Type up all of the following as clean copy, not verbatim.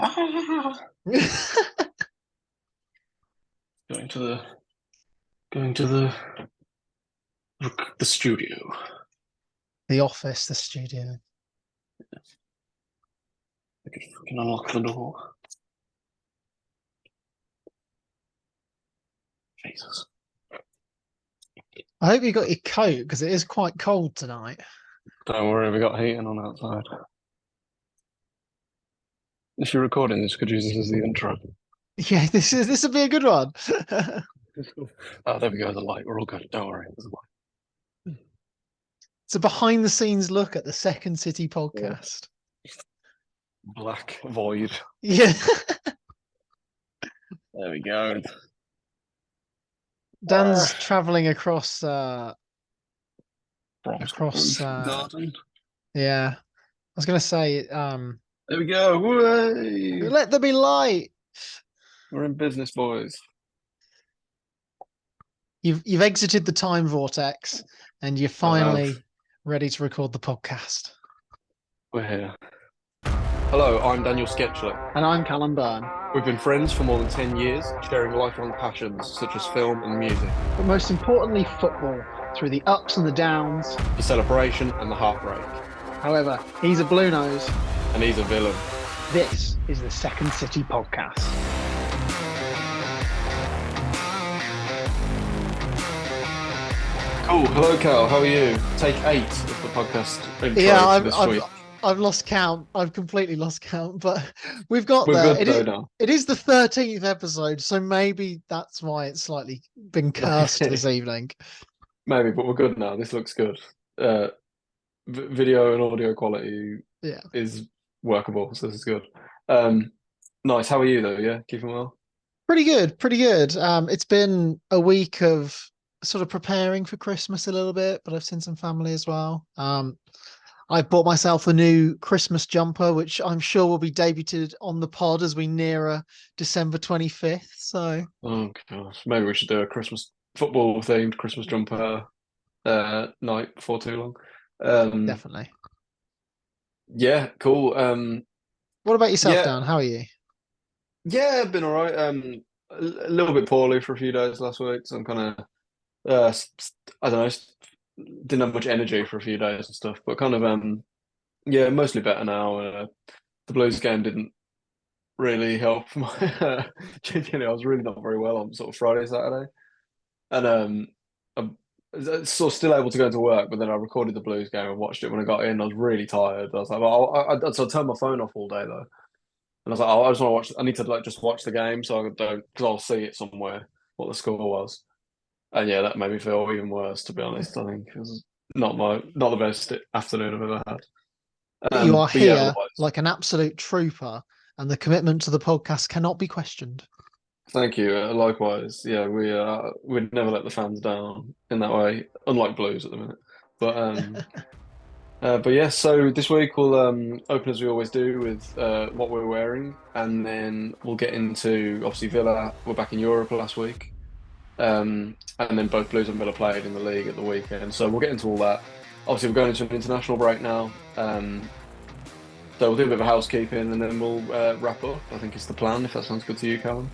Ah, going to the going to the studio. The office, the studio. I could fucking unlock the door. Jesus. I hope you got your coat because it is quite cold tonight. Don't worry, we got heating on outside. If you're recording this, could use this as the intro. Yeah, this would be a good one. Oh, there we go. The light. We're all good. Don't worry. There's a light. It's a behind the scenes look at the Second City Yeah. podcast. Black void. Yeah. There we go. Dan's traveling across Bronze across garden. yeah. I was gonna say, There we go. Way. let there be light. We're in business, boys. You've exited the time vortex and you're I have. finally ready to record the podcast. We're here. Hello, I'm Daniel Sketchler. And I'm Callum Byrne. We've been friends for more than 10 years, sharing lifelong passions such as film and music, But most importantly, football, through the ups and the downs. the celebration and the heartbreak. However, he's a blue nose. And he's a villain. This is the Second City podcast. Cool. Hello, Cal. How are you? Take 8 of the podcast intro Yeah, for this week. I've lost count. I've completely lost count, but we've got We're there. good though now. It is the 13th episode, so maybe that's why it's slightly been cursed this evening. Maybe, but we're good now. This looks good. Video and audio quality Yeah. is workable, so this is good. Nice. How are you though? Yeah, keeping well? Pretty good, pretty good. It's been a week of sort of preparing for Christmas a little bit, but I've seen some family as well. I bought myself a new Christmas jumper, which I'm sure will be debuted on the pod as we nearer December 25th. So, Oh gosh, maybe we should do a Christmas football themed Christmas jumper night before too long. definitely. Yeah, cool. What about yourself, Yeah, Dan? How are you? yeah, been all right. A little bit poorly for a few days last week, so I'm kind of I don't know, didn't have much energy for a few days and stuff, but kind of yeah, mostly better now. The Blues game didn't really help my genuinely, I was really not very well on sort of Friday, Saturday. And I'm sort of still able to go to work, but then I recorded the Blues game and watched it when I got in. I was really tired. I was like, well, so I turned my phone off all day though. And I was like, oh, I just want to watch. I need to like just watch the game, so I don't because I'll see it somewhere what the score was. And yeah, that made me feel even worse. To be honest, I think it was not the best afternoon I've ever had. But you are But yeah, here otherwise, like an absolute trooper, and the commitment to the podcast cannot be questioned. thank you. Likewise, yeah, we'd never let the fans down in that way, unlike Blues at the minute. But but yeah, so this week we'll open as we always do with what we're wearing, and then we'll get into obviously Villa. We're back in Europe last week, and then both Blues and Villa played in the league at the weekend. So we'll get into all that. Obviously, we're going into an international break now, so we'll do a bit of housekeeping, and then we'll wrap up. I think it's the plan. If that sounds good to you, Callum.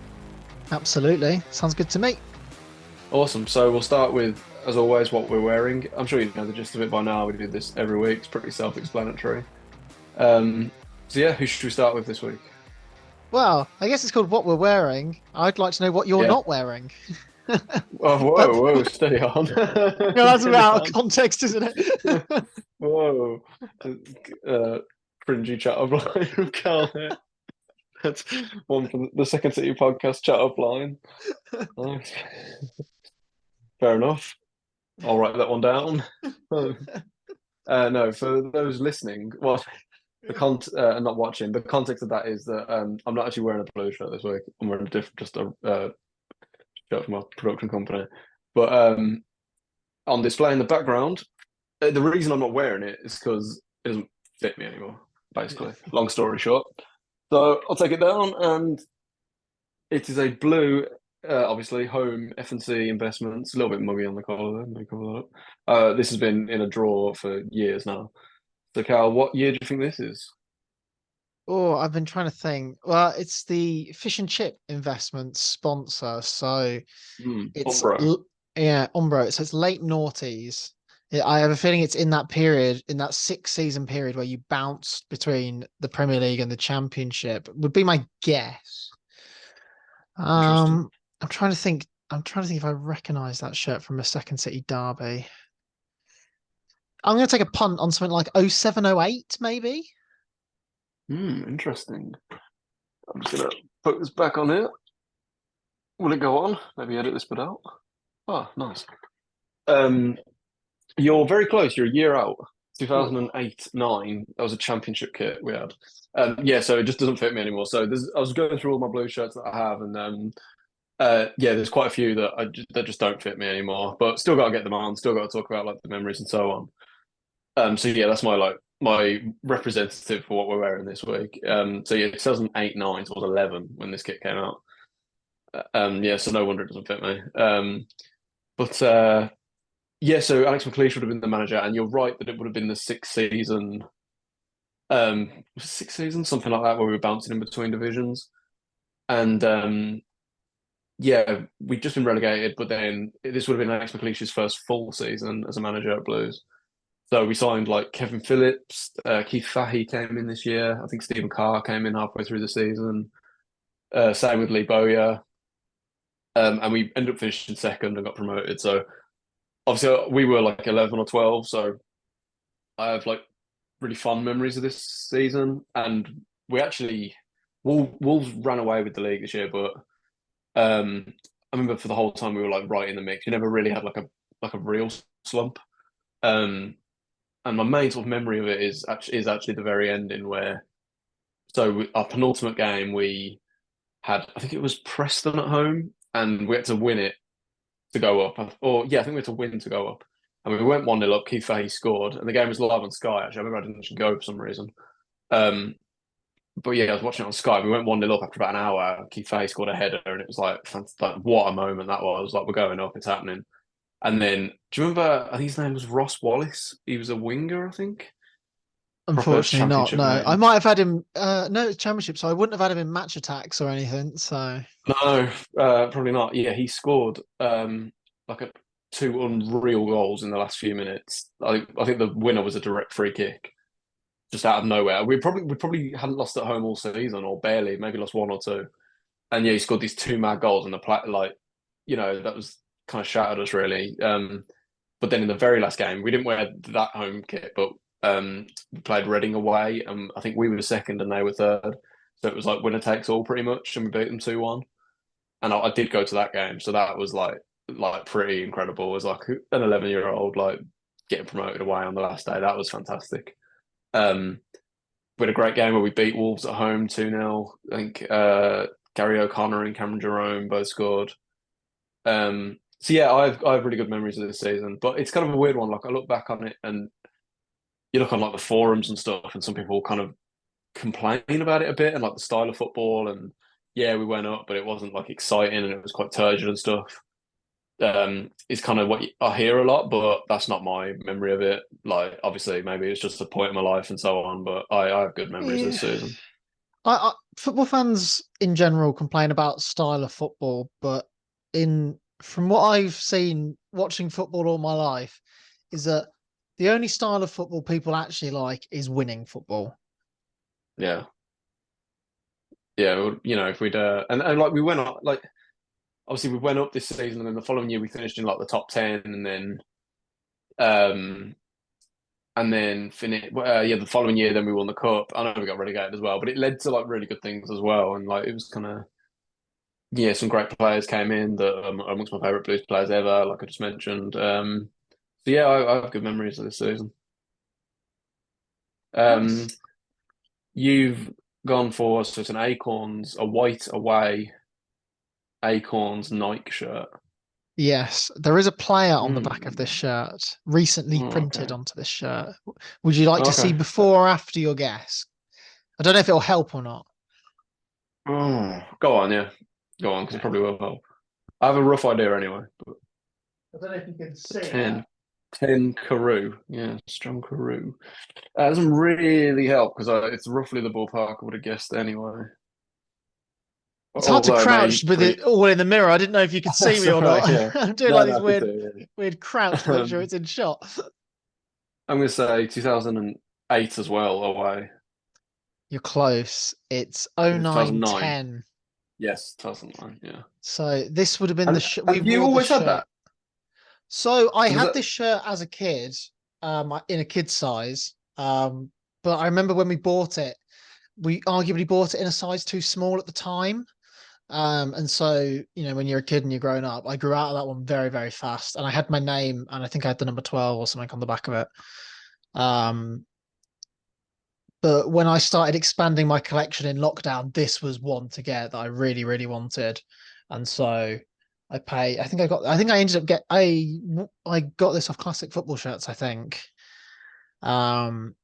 Absolutely. Sounds good to me. Awesome. So we'll start with, as always, what we're wearing. I'm sure you know the gist of it by now. We do this every week. It's pretty self-explanatory. So yeah, who should we start with this week? Well, I guess it's called What We're Wearing. I'd like to know what you're Yeah. not wearing. Oh, whoa, steady on. No, that's out of context, isn't it? Whoa. Cringy chat up line from Cal here. That's one from the Second City podcast chat up line. Nice. Fair enough. I'll write that one down. No, for those listening, well, and not watching, the context of that is that I'm not actually wearing a blue shirt this week. I'm wearing a different, just a shirt from a production company. But on display in the background, the reason I'm not wearing it is because it doesn't fit me anymore. Basically, long story short. So I'll take it down, and it is a blue, obviously home F&C Investments. A little bit muggy on the collar there. Let me cover that up. This has been in a drawer for years now. So Cal, what year do you think this is? Oh, I've been trying to think. Well, it's the fish and chip investment sponsor, so it's Umbro. yeah, Umbro. So it's late noughties. I have a feeling it's in that period, in that 6 season period where you bounced between the Premier League and the Championship, would be my guess. Interesting. Um, I'm trying to think. I'm trying to think if I recognize that shirt from a Second City derby. I'm going to take a punt on something like 0708, maybe. Interesting. I'm just gonna put this back on here. Will it go on? Maybe edit this bit out. Oh, nice. Um, you're very close. You're a year out. Oh. 2008-9. That was a championship kit we had. Yeah, so it just doesn't fit me anymore. So I was going through all my blue shirts that I have, and yeah, there's quite a few that just don't fit me anymore. But still got to get them on. Still got to talk about like the memories and so on. So yeah, that's my representative for what we're wearing this week. So yeah, 2008-9, so I was 11 when this kit came out. Yeah, so no wonder it doesn't fit me. But yeah, so Alex McLeish would have been the manager, and you're right that it would have been the sixth season. Sixth season, something like that, where we were bouncing in between divisions, and yeah, we'd just been relegated. But then this would have been Alex McLeish's first full season as a manager at Blues. So we signed like Kevin Phillips, Keith Fahey came in this year. I think Stephen Carr came in halfway through the season. Same with Lee Bowyer. And we ended up finishing second and got promoted. So obviously we were like 11 or 12. So I have like really fond memories of this season. And we actually, Wolves ran away with the league this year, but I remember for the whole time we were like right in the mix. We never really had like a real slump. Um, and my main sort of memory of it is actually the very ending where our penultimate game we had, I think it was Preston at home, and we had to win it to go up. Or yeah, I think we had to win to go up. And we went 1-0 up. Keith Fahey scored, and the game was live on Sky. Actually, I remember I didn't actually go for some reason. Um, but yeah, I was watching it on Sky. We went 1-0 up after about an hour. Keith Fahey scored a header, and it was like what a moment that was. Like we're going up, it's happening. And then, do you remember? I think his name was Ross Wallace. He was a winger, I think. Proper Unfortunately not, championship no. I name. might have had him no, it's championship, so I wouldn't have had him in match attacks or anything. So No, probably not. Yeah, he scored like two unreal goals in the last few minutes. I think the winner was a direct free kick, just out of nowhere. We probably hadn't lost at home all season, or barely, maybe lost one or two. And yeah, he scored these two mad goals, and that was kind of shattered us really. But then in the very last game, we didn't wear that home kit, but we played Reading away, and I think we were second and they were third. So it was like winner takes all pretty much, and we beat them 2-1. And I did go to that game, so that was like pretty incredible. It was like an 11-year-old like getting promoted away on the last day. That was fantastic. Um, we had a great game where we beat Wolves at home 2-0. I think Gary O'Connor and Cameron Jerome both scored. So yeah, I have really good memories of this season, but it's kind of a weird one. Like I look back on it and you look on like the forums and stuff, and some people kind of complain about it a bit and like the style of football. And yeah, we went up, but it wasn't like exciting and it was quite turgid and stuff. Is kind of what I hear a lot, but that's not my memory of it. Like obviously, maybe it's just a point in my life and so on, but I have good memories yeah. this season. Football fans in general complain about style of football, but in from what I've seen watching football all my life, is that the only style of football people actually like is winning football. Yeah, yeah. If we'd and like we went up, like obviously we went up this season, and then the following year we finished in like the top 10, um and then finish. Yeah, the following year then we won the cup. I know we got relegated as well, but it led to like really good things as well, and like it was kind of yeah, some great players came in that amongst my favorite Blues players ever, like I just mentioned. So yeah, I have good memories of this season. Um, Nice. you've gone for so it's an Acorns, a white away Acorns Nike shirt. Yes, there is a player on the back of this Mm. shirt, recently Oh, printed okay. onto this shirt. Would you like to see Okay. before or after your guess? I don't know if it'll help or not. Oh, go on, yeah. Go on, because it Okay. probably will help. I have a rough idea anyway. But I don't know if you can the see it. 10. 10 Carew. Yeah, strong Carew. That doesn't really help because it's roughly the ballpark I would have guessed anyway. It's hard to Although crouch with maybe it all in the mirror. I didn't know if you could see that's me all or right. not. Yeah. I'm doing No, like no, these I could do. Yeah. weird crouch to make sure it's in shot. I'm going to say 2008 as well away. You're close. It's Is it 2009? 0910. Yes, 2009. Yeah. So this would have been the And shirt we have you wore the always had shirt. that? So I Was had that? this shirt as a kid, in a kid size. But I remember when we bought it, we arguably bought it in a size too small at the time. And so, when you're a kid and you're growing up, I grew out of that one very, very fast. And I had my name and I think I had the number 12 or something on the back of it. But when I started expanding my collection in lockdown, this was one to get that I really, really wanted. And so I think I ended up I got this off Classic Football Shirts, I think. Um,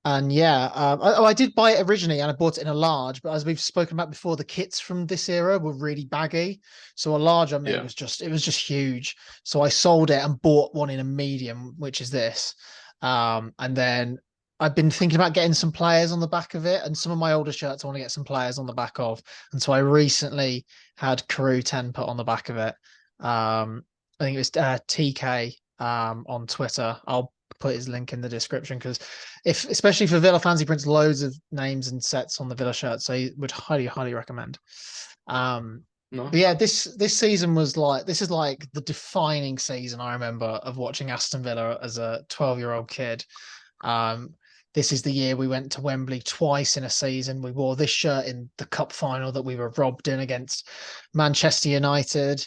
And yeah, I did buy it originally and I bought it in a large, but as we've spoken about before, the kits from this era were really baggy. So a large on me Yeah. was it was just huge. So I sold it and bought one in a medium, which is this. And then I've been thinking about getting some players on the back of it, and some of my older shirts I want to get some players on the back of. And so I recently had Carew 10 put on the back of it. I think it was TK on Twitter. I'll put his link in the description because especially for Villa fans, he prints loads of names and sets on the Villa shirt, so he would highly recommend. But Nice. yeah, this season was this is like the defining season I remember of watching Aston Villa as a 12-year-old kid. This is the year we went to Wembley twice in a season. We wore this shirt in the cup final that we were robbed in against Manchester United.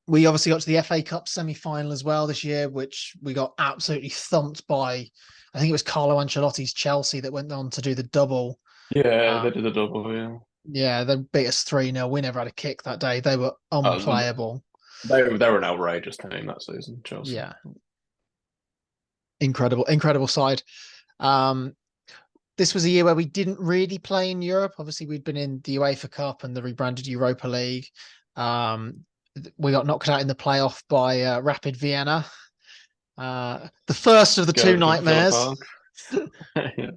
We obviously got to the FA Cup semi-final as well this year, which we got absolutely thumped by, I think it was Carlo Ancelotti's Chelsea that went on to do the double. Yeah, they did a double. Yeah. Yeah, they beat us 3-0. We never had a kick that day. They were Uh, unplayable. they were an outrageous team that season, Chelsea. Yeah, incredible side. Um, this was a year where we didn't really play in Europe. Obviously, we'd been in the UEFA Cup and the rebranded Europa League. We got knocked out in the playoff by Rapid Vienna. The first of the two Go to Villa nightmares. Park. Yeah.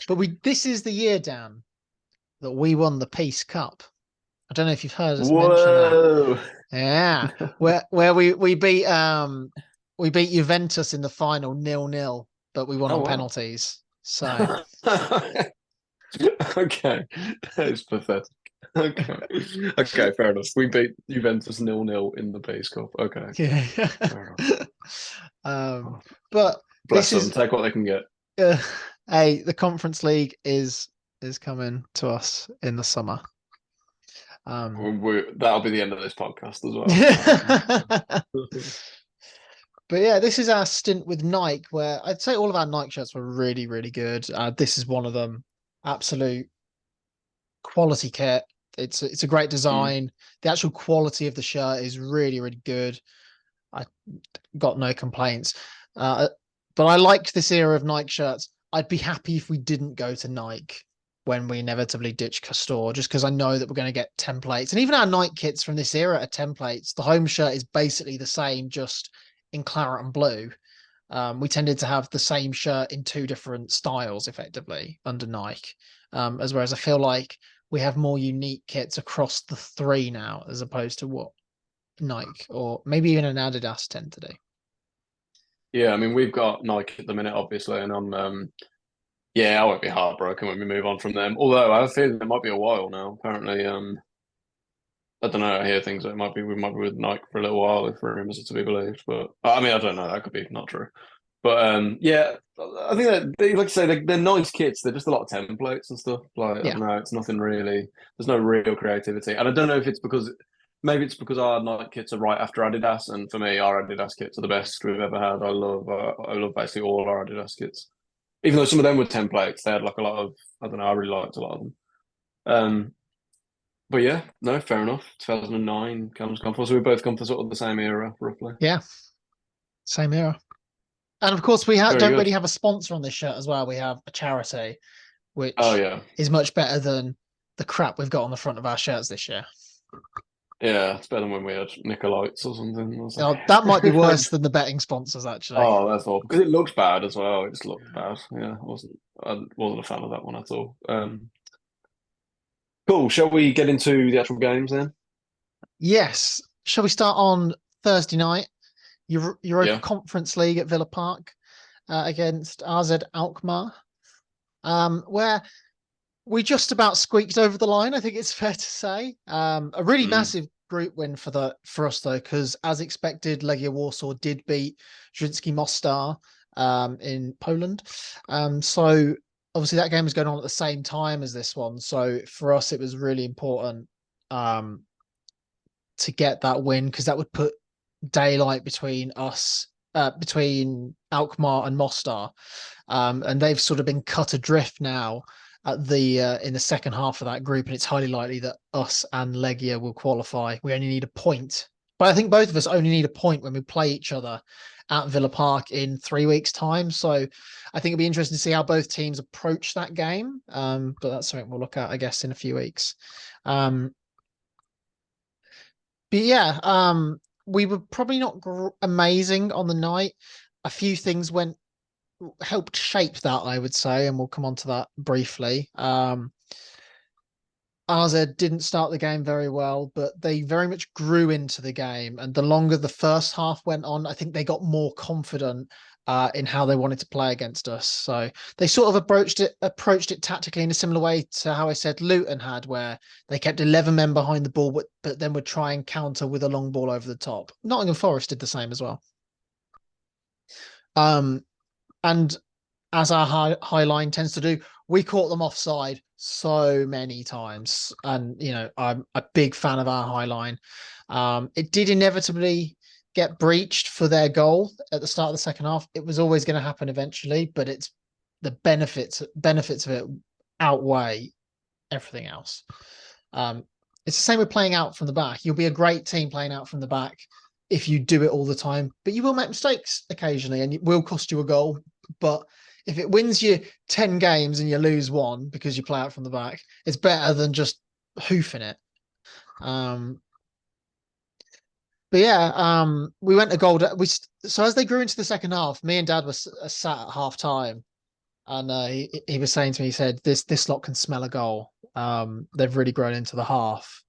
But this is the year, Dan, that we won the Peace Cup. I don't know if you've heard us mention that. Whoa. Yeah, where we beat Juventus in the final 0-0, but we won Oh on wow. penalties. So Okay, that is pathetic. Okay, okay, fair enough. We beat Juventus 0-0 in the Peace Cup. Okay, yeah. fair enough. Oh, But bless this them. is Take what they can get. the Conference League is coming to us in the summer. That'll be the end of this podcast as well. But yeah, this is our stint with Nike, where I'd say all of our Nike shirts were really, really good. This is one of them. Absolute quality kit. It's a great design. The actual quality of the shirt is really, really good. I got no complaints. But I liked this era of Nike shirts. I'd be happy if we didn't go to Nike when we inevitably ditch Castore, just because I know that we're going to get templates. And even our Nike kits from this era are templates. The home shirt is basically the same, just in claret and blue. We tended to have the same shirt in two different styles, effectively, under Nike. Whereas I feel like we have more unique kits across the three now, as opposed to what Nike or maybe even an Adidas tend to do. Yeah, I mean we've got Nike at the minute, obviously, and I won't be heartbroken when we move on from them. Although I have a feeling it might be a while now. Apparently, I don't know. I hear things that we might be with Nike for a little while if rumors are to be believed. But I mean, I don't know. That could be not true. But yeah, I think that like I say, they're nice kits. They're just a lot of templates and stuff. Like I don't know, it's nothing really. There's no real creativity, and I don't know if it's because maybe it's because our Nike kits are right after Adidas, and for me, our Adidas kits are the best we've ever had. I love basically all our Adidas kits, even though some of them were templates. They had like a lot of I don't know. I really liked a lot of them. But yeah, no, fair enough. 2009 comes come for, so we both come for sort of the same era, roughly. Yeah, same era. And of course, we don't really have a sponsor on this shirt as well. We have a charity, which is much better than the crap we've got on the front of our shirts this year. Yeah, it's better than when we had Nicolites or something. I was That might be like, worse than the betting sponsors, actually. oh, that's awful because it looks bad as well. It just looked bad. Yeah, I wasn't a fan of that one at all. Cool. Shall we get into the actual games then? Yes. Shall we start on Thursday night? Europa Yeah. Conference League at Villa Park against AZ Alkmaar, where we just about squeaked over the line. I think it's fair to say. A really Mm. massive group win for us though, because as expected, Legia Warsaw did beat Zrinjski Mostar in Poland. So obviously that game was going on at the same time as this one. So for us, it was really important to get that win because that would put daylight between us, between Alkmaar and Mostar, and they've sort of been cut adrift now at the in the second half of that group, and it's highly likely that us and Legia will qualify. We only need a point, but I think both of us only need a point when we play each other at Villa Park in 3 weeks' time. So I think it'll be interesting to see how both teams approach that game. But that's something we'll look at, I guess, in a few weeks. Um, but yeah, we were probably not amazing on the night. A few things went helped shape that, I would say, and we'll come on to that briefly. AZ didn't start the game very well, but they very much grew into the game. And the longer the first half went on, I think they got more confident in how they wanted to play against us. So they sort of approached it tactically in a similar way to how I said Luton had, where they kept 11 men behind the ball, but then would try and counter with a long ball over the top. Nottingham Forest did the same as well. Um, and as our high line tends to do, we caught them offside so many times. And, I'm a big fan of our high line. It did inevitably get breached for their goal at the start of the second half. It was always going to happen eventually, but it's the benefits of it outweigh everything else. Um, it's the same with playing out from the back. You'll be a great team playing out from the back if you do it all the time, but you will make mistakes occasionally and it will cost you a goal. But if it wins you 10 games and you lose one because you play out from the back, it's better than just hoofing it. But yeah, we went to goal. So as they grew into the second half, me and Dad were sat at half time, and he was saying to me, he said, "This lot can smell a goal. They've really grown into the half."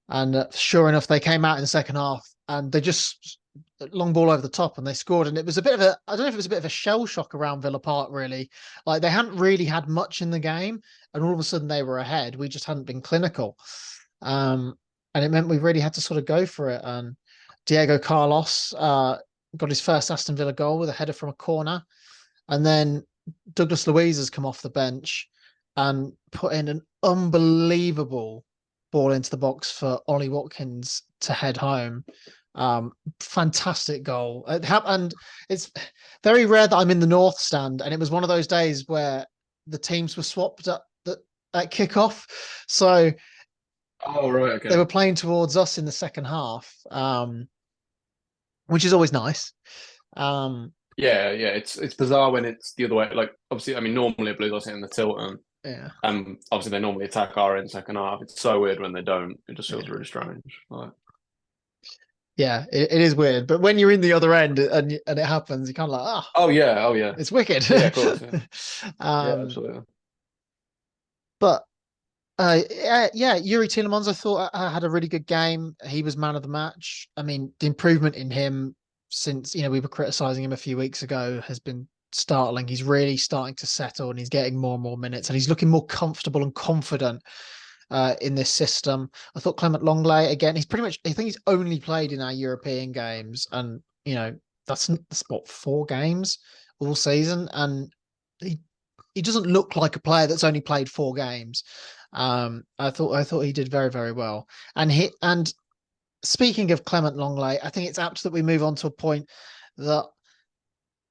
And sure enough, they came out in the second half, and they just long ball over the top, and they scored. And it was a bit of a, I don't know if it was a bit of a shell shock around Villa Park, really. Like they hadn't really had much in the game, and all of a sudden they were ahead. We just hadn't been clinical. And it meant we really had to sort of go for it. And Diego Carlos got his first Aston Villa goal with a header from a corner. And then Douglas Luiz has come off the bench and put in an unbelievable ball into the box for Ollie Watkins to head home. Fantastic goal. And it's very rare that I'm in the North stand. And it was one of those days where the teams were swapped at kickoff. So Oh, right. they Okay. were playing towards us in the second half, which is always nice. Um, Yeah, yeah. It's bizarre when it's the other way. Like, obviously, I mean, normally Blues are sitting in the tilt, and yeah, obviously they normally attack our end second half. It's so weird when they don't. It just feels yeah, really strange. Like, yeah. It is weird, but when you're in the other end and it happens, you're kind of like, oh yeah, oh yeah, it's wicked. yeah. Of course, yeah, yeah, um, absolutely. but yeah, Yuri Tielemans, I thought had a really good game. He was man of the match. I mean, the improvement in him since we were criticizing him a few weeks ago has been startling. He's really starting to settle and he's getting more and more minutes and he's looking more comfortable and confident in this system. I thought Clement Longley again. I think he's only played in our European games, and that's what 4 games all season, and he doesn't look like a player that's only played 4 games. I thought he did very, very well. And speaking of Clement Longley, I think it's apt that we move on to a point that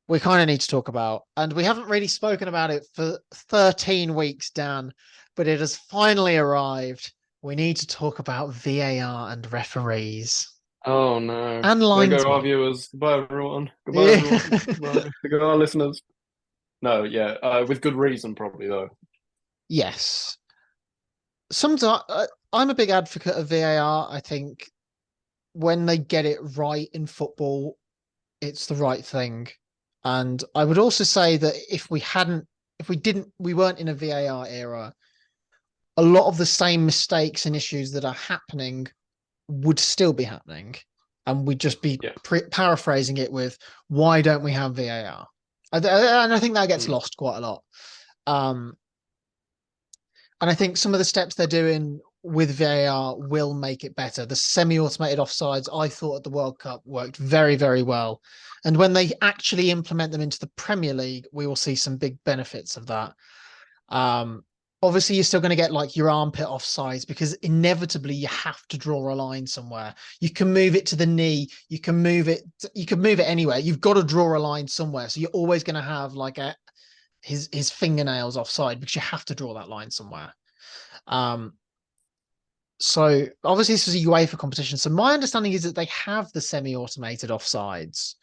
we kind of need to talk about. And we haven't really spoken about it for 13 weeks, Dan, but it has finally arrived. We need to talk about VAR and referees Oh no. and There go our linesmen. viewers. Goodbye, everyone. Goodbye, Yeah. everyone. Goodbye. There go our listeners. No, yeah, with good reason, probably though. Yes. Sometimes I'm a big advocate of VAR. I think when they get it right in football, it's the right thing. And I would also say that we weren't in a VAR era, a lot of the same mistakes and issues that are happening would still be happening. And we'd just be Yeah. paraphrasing it with, why don't we have VAR? And I think that gets Mm. lost quite a lot. And I think some of the steps they're doing with VAR will make it better. The semi-automated offsides, I thought at the World Cup worked very, very well. And when they actually implement them into the Premier League, we will see some big benefits of that. Obviously, you're still going to get like your armpit offsides because inevitably you have to draw a line somewhere. You can move it to the knee. You can move it anywhere. You've got to draw a line somewhere. So you're always going to have like his fingernails offside because you have to draw that line somewhere. So obviously this is a UEFA competition. So my understanding is that they have the semi-automated offsides,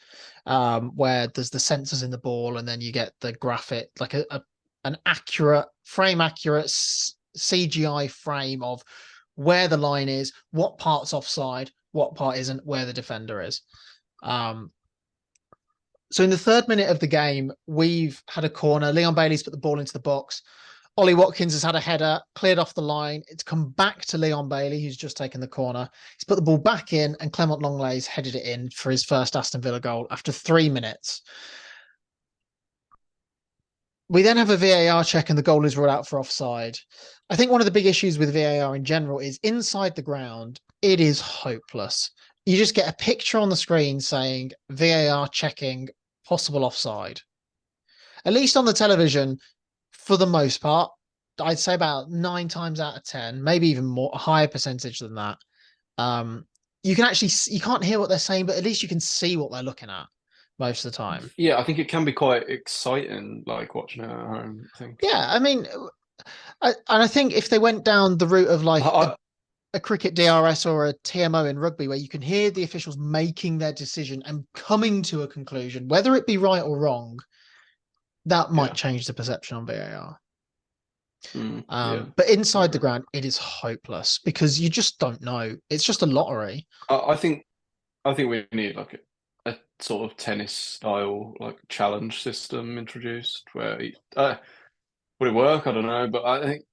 where there's the sensors in the ball, and then you get the graphic, like an accurate CGI frame of where the line is, what part's offside, what part isn't, where the defender is. So in the 3rd minute of the game, we've had a corner. Leon Bailey's put the ball into the box. Ollie Watkins has had a header, cleared off the line. It's come back to Leon Bailey, who's just taken the corner. He's put the ball back in, and Clement Lenglet's headed it in for his first Aston Villa goal after 3 minutes. We then have a VAR check, and the goal is ruled out for offside. I think one of the big issues with VAR in general is inside the ground, it is hopeless. You just get a picture on the screen saying VAR checking, possible offside. At least on the television, for the most part, I'd say about 9 times out of 10, maybe even more, a higher percentage than that. You can't hear what they're saying, but at least you can see what they're looking at most of the time. Yeah, I think it can be quite exciting, like watching it at home. I think. Yeah, I mean, I think if they went down the route of like a cricket DRS or a TMO in rugby, where you can hear the officials making their decision and coming to a conclusion, whether it be right or wrong, that might change the perception on VAR. But inside the ground, it is hopeless because you just don't know. It's just a lottery. I think we need like a sort of tennis style like challenge system introduced where would it work? I don't know, but I think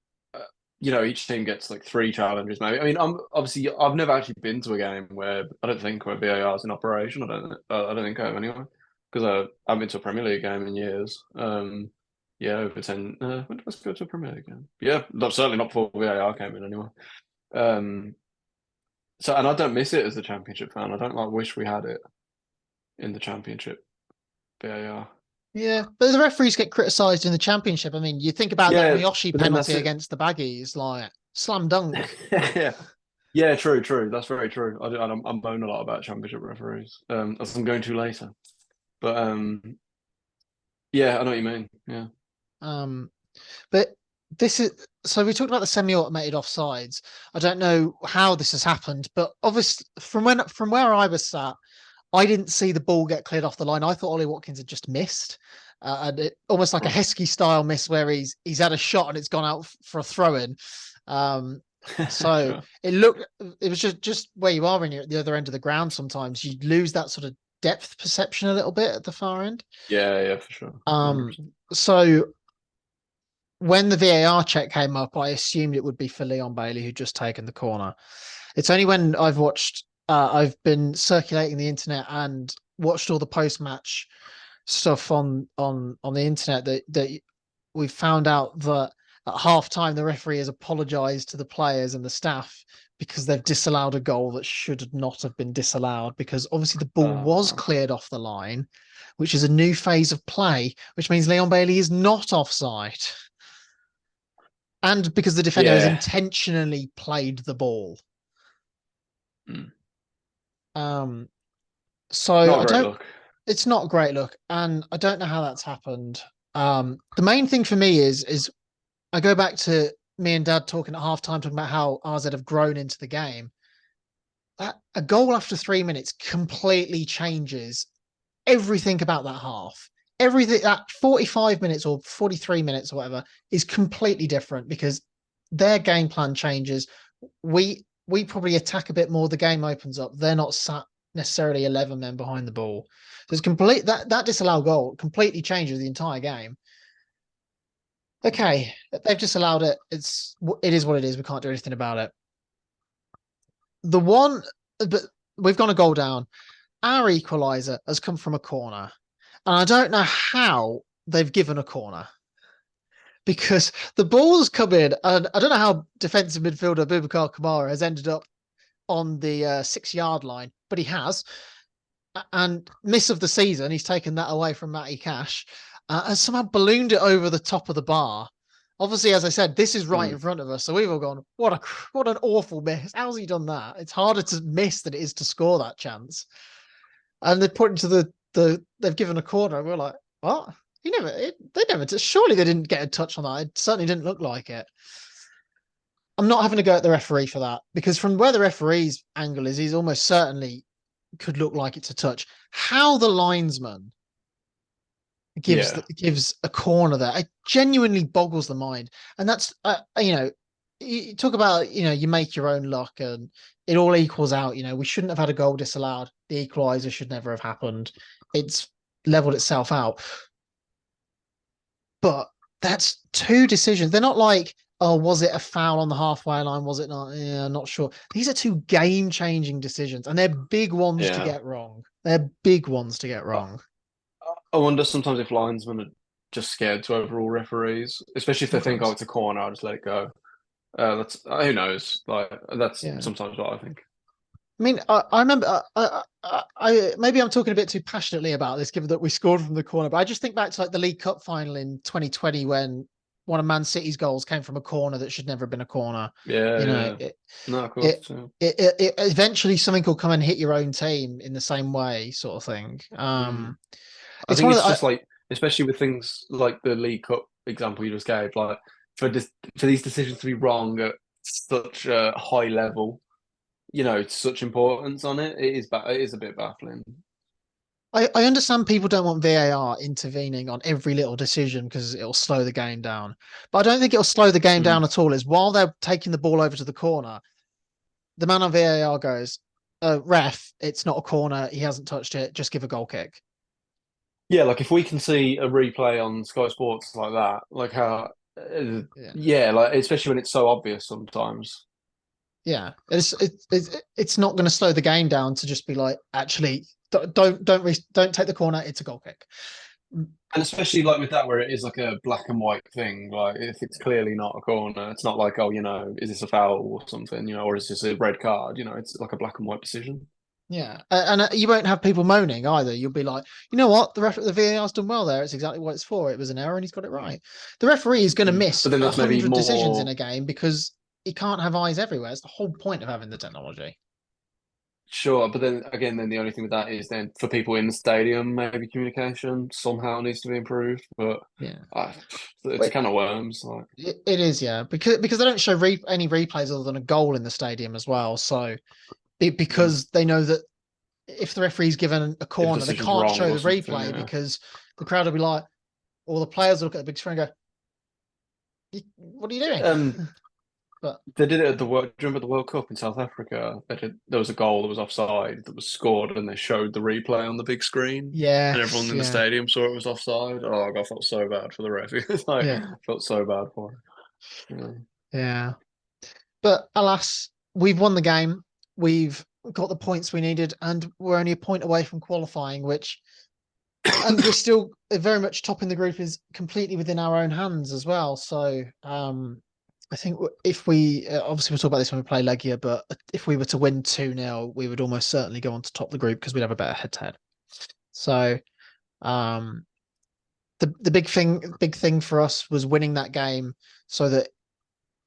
each team gets like 3 challenges maybe. I mean, I've never actually been to a game where VAR is in operation. I don't think I have anyway, because I haven't been to a Premier League game in years. Over 10. When did I go to a Premier League game? Yeah, certainly not before VAR came in anyway. So, and I don't miss it as a Championship fan. I don't wish we had it in the Championship, VAR. Yeah, but the referees get criticised in the Championship. I mean, you think about that Miyoshi penalty against the Baggies, like slam dunk. Yeah, true. That's very true. I moan a lot about Championship referees, as I'm going to later. But yeah, I know what you mean. Yeah. But this is so we talked about the semi-automated offsides. I don't know how this has happened, but obviously from where I was sat, I didn't see the ball get cleared off the line. I thought Ollie Watkins had just missed, and almost like a Heskey style miss where he's had a shot and it's gone out for a throw in. So sure. It was just where you are when you're at the other end of the ground. Sometimes you lose that sort of depth perception a little bit at the far end. Yeah, for sure. 100%. So when the VAR check came up, I assumed it would be for Leon Bailey, who'd just taken the corner. It's only when I've been circulating the internet and watched all the post-match stuff on the internet that we've found out that at halftime the referee has apologized to the players and the staff because they've disallowed a goal that should not have been disallowed, because obviously the ball was cleared off the line, which is a new phase of play, which means Leon Bailey is not offside. And because the defender has intentionally played the ball. So it's not a great look, and I don't know how that's happened. The main thing for me is I go back to me and Dad talking at halftime, talking about how RZ have grown into the game. A goal after 3 minutes completely changes everything about that half. Everything, that 45 minutes or 43 minutes or whatever is completely different because their game plan changes. we probably attack a bit more. The game opens up. They're not sat necessarily 11 men behind the ball. So it's complete that disallowed goal completely changes the entire game. Okay, they've disallowed it. It is what it is. We can't do anything about it. But we've gone a goal down. Our equaliser has come from a corner, and I don't know how they've given a corner because the ball's come in, and I don't know how defensive midfielder Boubacar Kamara has ended up on the 6-yard line, but he has. And miss of the season, he's taken that away from Matty Cash, and somehow ballooned it over the top of the bar. Obviously, as I said, this is right in front of us, so we've all gone, what an awful miss. How's he done that? It's harder to miss than it is to score that chance. And they're pointing to they've given a corner, and we're like, what? Surely they didn't get a touch on that. It certainly didn't look like it. I'm not having to go at the referee for that, because from where the referee's angle is, he's almost certainly could look like it's a touch. How the linesman gives a corner there, it genuinely boggles the mind. And that's you talk about you make your own luck and it all equals out. We shouldn't have had a goal disallowed. The equaliser should never have happened. It's leveled itself out. But that's two decisions. They're not like, oh, was it a foul on the halfway line? Was it not? Yeah, not sure. These are two game-changing decisions, and they're big ones to get wrong. They're big ones to get wrong. I wonder sometimes if linesmen are just scared to overrule referees, especially if they think, oh, it's a corner, I'll just let it go. That's who knows. Like that's sometimes what I think. I mean, I remember. I maybe I'm talking a bit too passionately about this, given that we scored from the corner. But I just think back to like the League Cup final in 2020 when one of Man City's goals came from a corner that should never have been a corner. No, of course. It eventually something will come and hit your own team in the same way, sort of thing. I think it's just like, especially with things like the League Cup example you just gave, like for these decisions to be wrong at such a high level, such importance on it. It is a bit baffling. I understand people don't want VAR intervening on every little decision because it'll slow the game down. But I don't think it'll slow the game down at all. Is while they're taking the ball over to the corner, the man on VAR goes, ref, it's not a corner. He hasn't touched it. Just give a goal kick. Yeah, like if we can see a replay on Sky Sports like that, like how, like especially when it's so obvious sometimes. Yeah, it's not going to slow the game down to just be like, actually, don't take the corner. It's a goal kick. And especially like with that, where it is like a black and white thing, like if it's clearly not a corner, it's not like, oh, is this a foul or something, or is this a red card? It's like a black and white decision. Yeah, and you won't have people moaning either. You'll be like, you know what, the VAR's done well there. It's exactly what it's for. It was an error, and he's got it right. The referee is going to miss 100 decisions in a game because he can't have eyes everywhere. It's the whole point of having the technology. Sure, but then again, the only thing with that is then for people in the stadium, maybe communication somehow needs to be improved. But it's a can of worms. Like it is, yeah, because they don't show any replays other than a goal in the stadium as well. So because they know that if the referee's given a corner, they can't show the replay because the crowd will be like, or the players will look at the big screen and go, "What are you doing?" But they did it at the World. Do you remember the World Cup in South Africa? There was a goal that was offside that was scored, and they showed the replay on the big screen. Yeah, and everyone in the stadium saw it was offside. Oh God, I felt so bad for the ref. I felt so bad for him. Yeah, but alas, we've won the game. We've got the points we needed, and we're only a point away from qualifying, and we're still very much topping the group is completely within our own hands as well. So, I think if we obviously we'll talk about this when we play Legia, but if we were to win 2-0, we would almost certainly go on to top the group because we'd have a better head-to-head. So, the big thing for us was winning that game, so that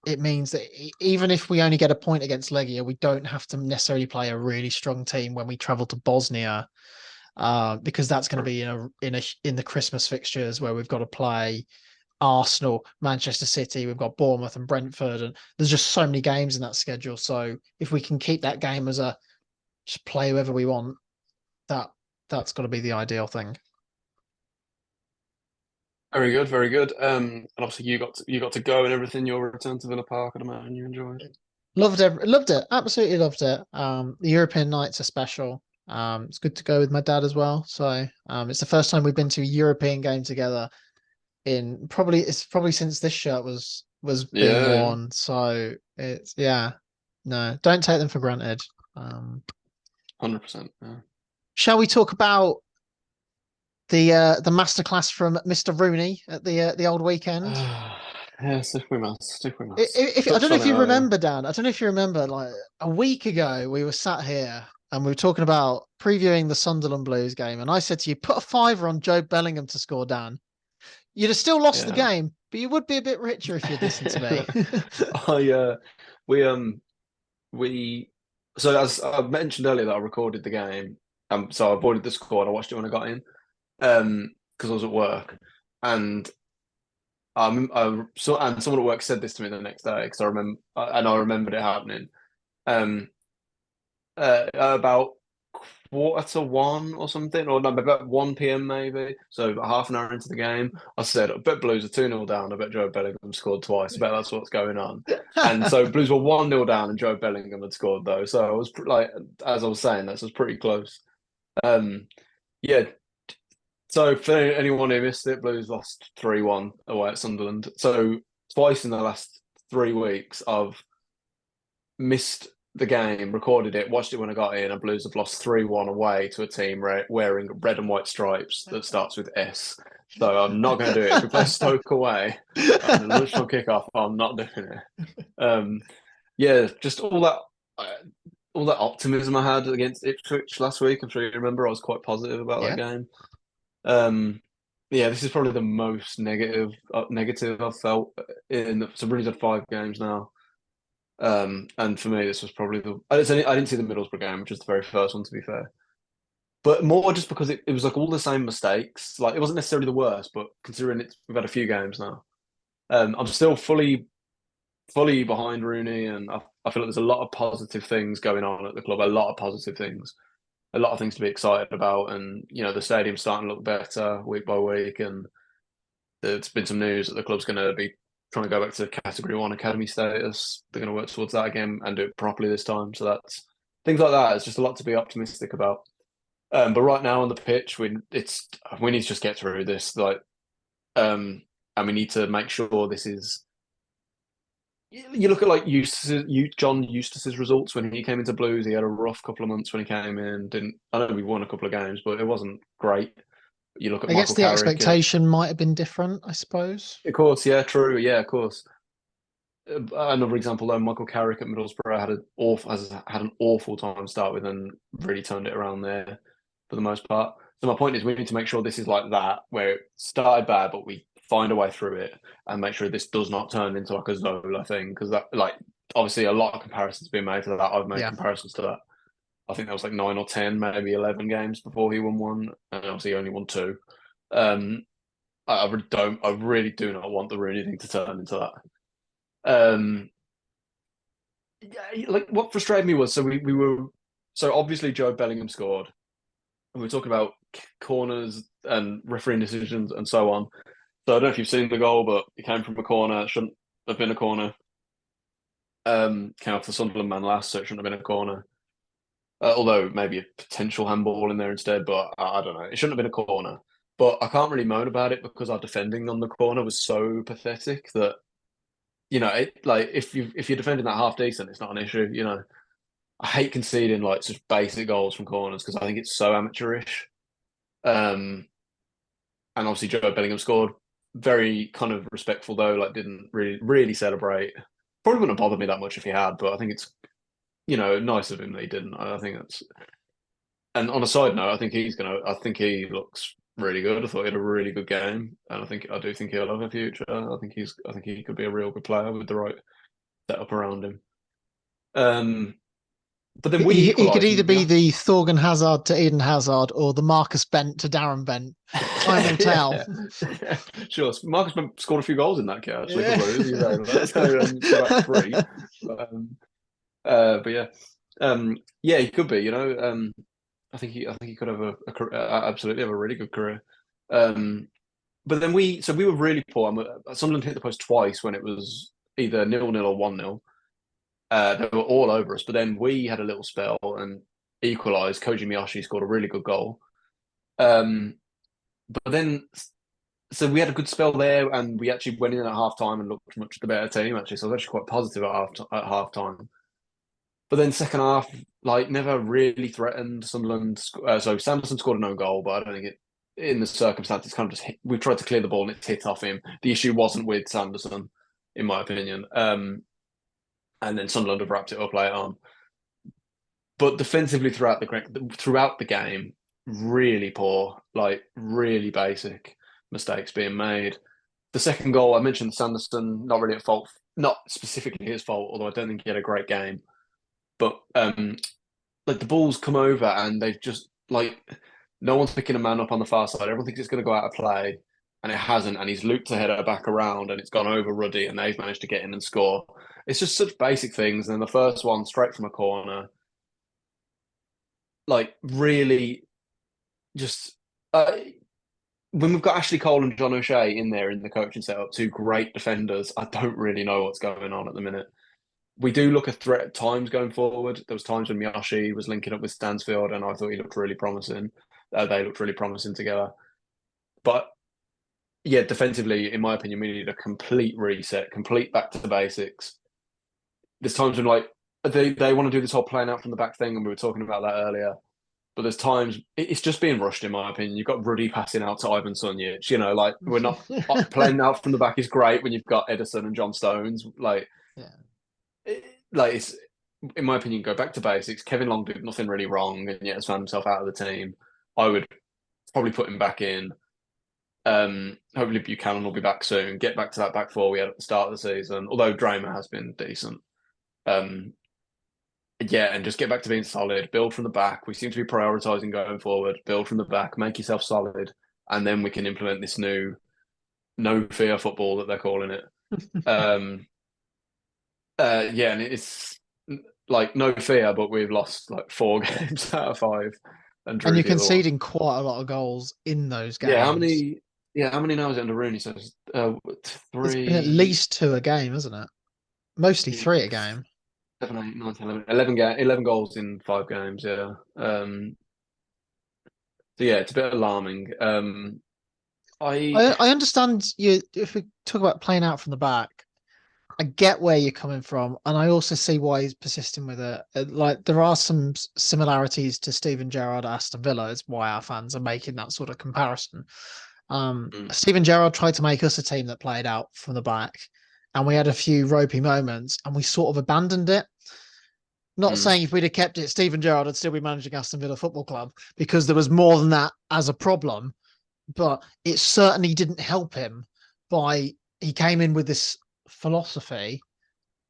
it means that even if we only get a point against Legia, we don't have to necessarily play a really strong team when we travel to Bosnia, because that's going to be in the Christmas fixtures where we've got to play Arsenal, Manchester City, we've got Bournemouth and Brentford, and there's just so many games in that schedule. So if we can keep that game as just play whoever we want, that's got to be the ideal thing. Very good, very good. And obviously you got to go and everything. Your return to Villa Park, I'd imagine you enjoyed. Loved it, absolutely loved it. The European nights are special. It's good to go with my dad as well. So it's the first time we've been to a European game together it's probably since this shirt was being Yeah, yeah. worn. So it's yeah, no, don't take them for granted. Um, 100%. Yeah. shall we talk about the masterclass from Mr. Rooney at the old weekend? Yeah, stick with us. Stick with us. If I don't Touched know on if it you earlier. remember, Dan. I don't know if you remember. Like a week ago, we were sat here and we were talking about previewing the Sunderland Blues game, and I said to you, "Put a fiver on Joe Bellingham to score, Dan. You'd have still lost the Yeah. game, but you would be a bit richer if you'd listened to me." I we we so as I mentioned earlier that I recorded the game. So I avoided the score and I watched it when I got in. Because I was at work. And and someone at work said this to me the next day because I remembered it happening. Um about quarter to 1 or something, or no, about 1 p.m. maybe. So about half an hour into the game, I said, I bet Blues are 2-0 down. I bet Joe Bellingham scored twice. I bet that's what's going on. And so Blues were 1-0 down and Joe Bellingham had scored though. So I was like, as I was saying, this was pretty close. Um, yeah. So for anyone who missed it, Blues lost 3-1 away at Sunderland. So twice in the last 3 weeks, I've missed the game, recorded it, watched it when I got in, and Blues have lost 3-1 away to a team wearing red and white stripes that starts with S. So I'm not going to do it. If we play Stoke away on the lunchtime kickoff, I'm not doing it. Yeah, just all that optimism I had against Ipswich last week. I'm sure you remember I was quite positive about that Yeah. game. Yeah, this is probably the most negative I've felt in. So Rooney's had 5 games now. And for me, this was probably I didn't see the Middlesbrough game, which was the very first one, to be fair. But more just because it was like all the same mistakes. Like it wasn't necessarily the worst, but considering we've had a few games now, I'm still fully behind Rooney, and I feel like there's a lot of positive things going on at the club. A lot of positive things, a lot of things to be excited about, and the stadium's starting to look better week by week, and there's been some news that the club's going to be trying to go back to Category 1 academy status. They're going to work towards that again and do it properly this time. So that's things like that. It's just a lot to be optimistic about. But right now on the pitch, we need to just get through this. And we need to make sure this is. You look at like John Eustace's results when he came into Blues. He had a rough couple of months when he came in. Didn't I know we won a couple of games, but it wasn't great. You look at I guess Michael the Carrick. expectation might have been different, I suppose. Of course, yeah, true, yeah, of course. Another example though, Michael Carrick at Middlesbrough has had an awful time to start with and really turned it around there for the most part. So my point is we need to make sure this is like that, where it started bad, but we find a way through it and make sure this does not turn into like a Zola thing. Because that like obviously a lot of comparisons being made to that. I've made Yeah. comparisons to that. I think that was like 9 or 10, maybe 11 games before he won one, and obviously he only won two. I really do not want the Rooney thing to turn into that. Yeah, like what frustrated me was we were so obviously Joe Bellingham scored, and we were talking about corners and refereeing decisions and so on. So I don't know if you've seen the goal, but it came from a corner. It shouldn't have been a corner. Came off the Sunderland man last, so it shouldn't have been a corner. Although maybe a potential handball in there instead, but I don't know. It shouldn't have been a corner. But I can't really moan about it because our defending on the corner was so pathetic that like if you're defending that half decent, it's not an issue. I hate conceding like such basic goals from corners because I think it's so amateurish. Um, and obviously Joe Bellingham scored. Very kind of respectful though, like didn't really celebrate. Probably wouldn't have bothered me that much if he had, but I think it's nice of him that he didn't. I think that's. And on a side note, I think he looks really good. I thought he had a really good game, and I do think he'll have a future. I think he could be a real good player with the right setup around him. Um, but then we He could equalised. either be the Thorgan Hazard to Eden Hazard or the Marcus Bent to Darren Bent. Time will tell. Sure. Marcus scored a few goals in that kit actually Yeah. for Blues. So about three. But yeah, yeah, he could be. I think he could have absolutely have a really good career. But then we were really poor. Sunderland hit the post twice when it was either 0-0 or 1-0. They were all over us. But then we had a little spell and equalised. Koji Miyashi scored a really good goal. Um, but then, so we had a good spell there, and we actually went in at half time and looked much the better team actually. So I was actually quite positive at half time. But then second half, like never really threatened Sunderland. So Sanderson scored a no goal, but I don't think it in the circumstances kind of just hit, we tried to clear the ball and it's hit off him. The issue wasn't with Sanderson, in my opinion. And then Sunderland have wrapped it up later on. But defensively throughout the game, really poor, like really basic mistakes being made. The second goal, I mentioned Sanderson, not really at fault, not specifically his fault, although I don't think he had a great game. But like the balls come over and they've just like no one's picking a man up on the far side. Everyone thinks it's going to go out of play, and it hasn't. And he's looped the header back around, and it's gone over Ruddy, and they've managed to get in and score. It's just such basic things. And then the first one, straight from a corner, like really, just when we've got Ashley Cole and John O'Shea in there in the coaching setup, two great defenders. I don't really know what's going on at the minute. We do look a threat at times going forward. There was times when Miyashi was linking up with Stansfield, and I thought he looked really promising. They looked really promising together. But yeah, defensively, in my opinion, we need a complete reset, complete back to the basics. There's times when like they want to do this whole playing out from the back thing, and we were talking about that earlier. But there's times it's just being rushed, in my opinion. You've got Ruddy passing out to Ivan Sunjic. You know, like we're not playing out from the back is great when you've got Edison and John Stones. Like, Yeah. like it's in my opinion, go back to basics. Kevin Long did nothing really wrong, and yet has found himself out of the team. I would probably put him back in. Hopefully Buchanan will be back soon. Get back to that back four we had at the start of the season. Although Dramer has been decent. Yeah, and just get back to being solid. Build from the back. We seem to be prioritizing going forward. Build from the back. Make yourself solid, and then we can implement this new no fear football that they're calling it. Yeah, and it's like no fear, but we've lost like 4 games out of 5, and And you're the other one. conceding quite a lot of goals in those games. Yeah, how many? Yeah, how many now is it under Rooney? So It's 3. been at least 2 a game, isn't it? Mostly 3 a game. 7, 8, 9, 10, 11 goals in 5 games. Yeah. So yeah, it's a bit alarming. I understand you if we talk about playing out from the back. I get where you're coming from, and I also see why he's persisting with it. Like there are some similarities to Steven Gerrard at Aston Villa. Is why our fans are making that sort of comparison. Steven Gerrard tried to make us a team that played out from the back, and we had a few ropey moments, and we sort of abandoned it. Not saying if we'd have kept it, Steven Gerrard would still be managing Aston Villa Football Club because there was more than that as a problem. But it certainly didn't help him he came in with this philosophy,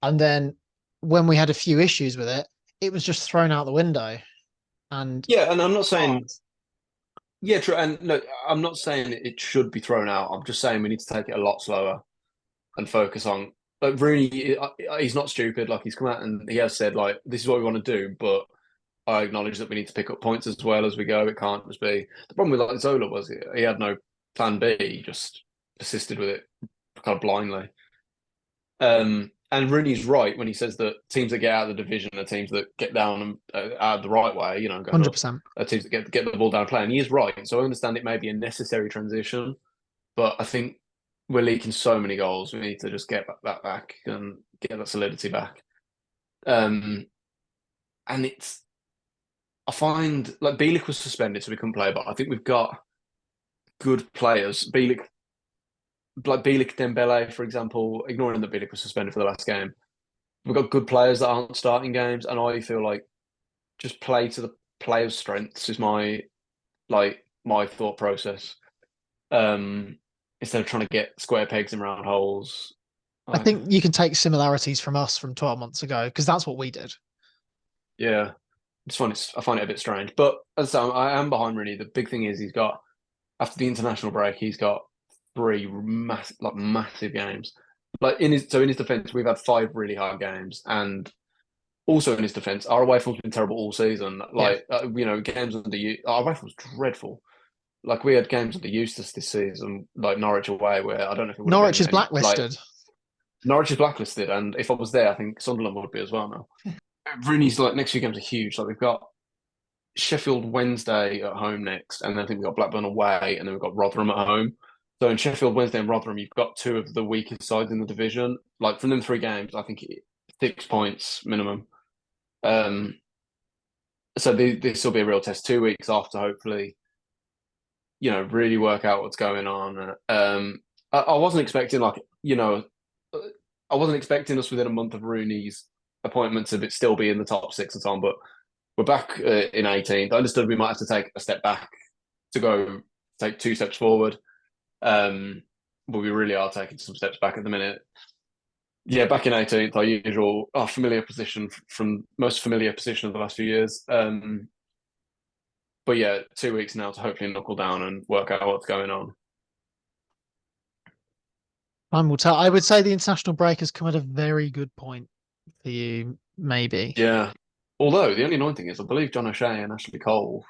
and then when we had a few issues with it, it was just thrown out the window. And yeah, and I'm not saying yeah, true. And look, I'm not saying it should be thrown out. I'm just saying we need to take it a lot slower and focus on. Like Rooney, he's not stupid. Like he's come out and he has said like this is what we want to do, but I acknowledge that we need to pick up points as well as we go. It can't just be the problem with like Zola was he had no plan B. He just persisted with it kind of blindly. And Rooney's right when he says that teams that get out of the division are teams that get down and out the right way. You know, 100%. teams that get the ball down and play. And he is right. So I understand it may be a necessary transition, but I think we're leaking so many goals. We need to just get that back and get that solidity back. And it's I find like Bielik was suspended, so we couldn't play. But I think we've got good players. Bielik, Dembele, for example, ignoring that Bielik was suspended for the last game. We've got good players that aren't starting games, and I feel like just play to the players' strengths is my thought process. Instead of trying to get square pegs in round holes. I think you can take similarities from us from 12 months ago because that's what we did. Yeah. I find it a bit strange. But as I am behind Rooney. The big thing is he's got after the international break, he's got 3 massive games. Like in his defence, we've had 5 really hard games, and also in his defence, our away form's been terrible all season. Like games under our away form's dreadful. Like we had games under Eustace this season, like Norwich away, where I don't know if Norwich is blacklisted. Norwich is blacklisted, and if I was there, I think Sunderland would be as well now. Rooney's like next few games are huge. Like we've got Sheffield Wednesday at home next, and then I think we've got Blackburn away, and then we've got Rotherham at home. So in Sheffield Wednesday and Rotherham, you've got two of the weakest sides in the division. Like from them three games, I think 6 points minimum. Um, so this will be a real test. 2 weeks after, hopefully, really work out what's going on. I wasn't expecting I wasn't expecting us within a month of Rooney's appointment to still be in the top six and so on, but we're back in 18th. I understood we might have to take a step back to go take 2 steps forward, but we really are taking some steps back at the minute. Yeah, back in 18th, our familiar position from most familiar position of the last few years. But yeah, 2 weeks now to hopefully knuckle down and work out what's going on. Time will tell. I would say the international break has come at a very good point for you, maybe. Yeah. Although the only annoying thing is, I believe John O'Shea and Ashley Cole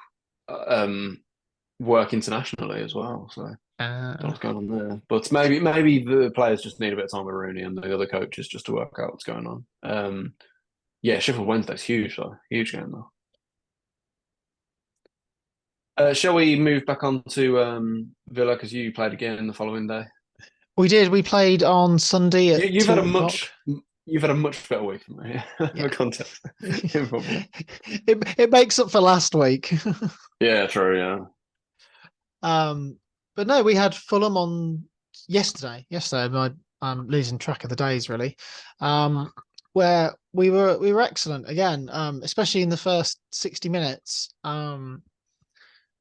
work internationally as well. So don't know what's going on there. But maybe the players just need a bit of time with Rooney and the other coaches just to work out what's going on. Yeah, Sheffield Wednesday's huge though. Huge game though. Shall we move back on to Villa because you played again the following day? We did. We played on Sunday at You've had a 2 o'clock. you've had a much better week than me. Yeah. For context in football. It makes up for last week. Yeah, true. Yeah. But no, we had Fulham on yesterday. I'm losing track of the days really. Where we were excellent again. Especially in the first 60 minutes.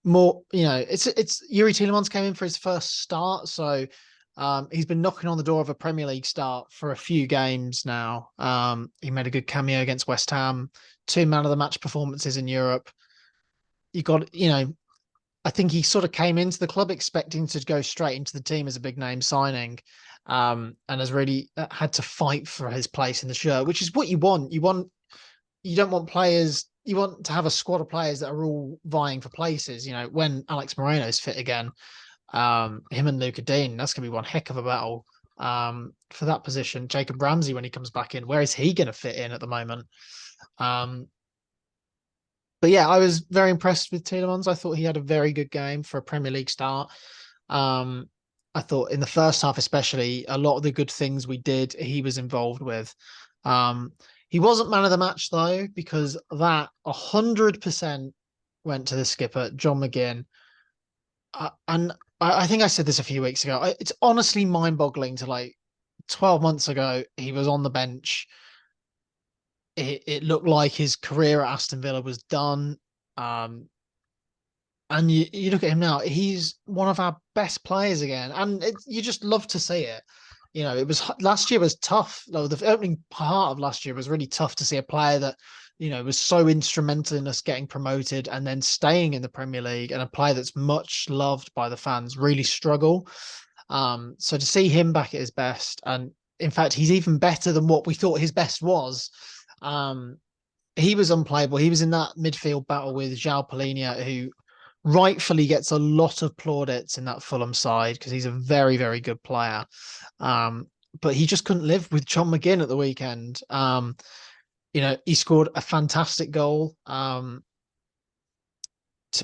More, it's Yuri Tielemans came in for his first start, so he's been knocking on the door of a Premier League start for a few games now. He made a good cameo against West Ham, 2 man of the match performances in Europe. I think he sort of came into the club expecting to go straight into the team as a big name signing, and has really had to fight for his place in the shirt, which is what you want. You don't want players. You want to have a squad of players that are all vying for places. When Alex Moreno's fit again, him and Luca Dean, that's going to be one heck of a battle for that position. Jacob Ramsey, when he comes back in, where is he going to fit in at the moment? But yeah, I was very impressed with Tielemans. I thought he had a very good game for a Premier League start. I thought in the first half, especially, a lot of the good things we did, he was involved with. He wasn't man of the match though, because that 100% went to the skipper, John McGinn. And I think I said this a few weeks ago. It's honestly mind-boggling to 12 months ago, he was on the bench. It looked like his career at Aston Villa was done. And you look at him now, he's one of our best players again. And you just love to see it. Last year was tough. Though the opening part of last year was really tough to see a player that, was so instrumental in us getting promoted and then staying in the Premier League, and a player that's much loved by the fans really struggle. So to see him back at his best, and in fact, he's even better than what we thought his best was. He was unplayable. He was in that midfield battle with João Palhinha, who rightfully gets a lot of plaudits in that Fulham side because he's a very, very good player. But he just couldn't live with John McGinn at the weekend. He scored a fantastic goal to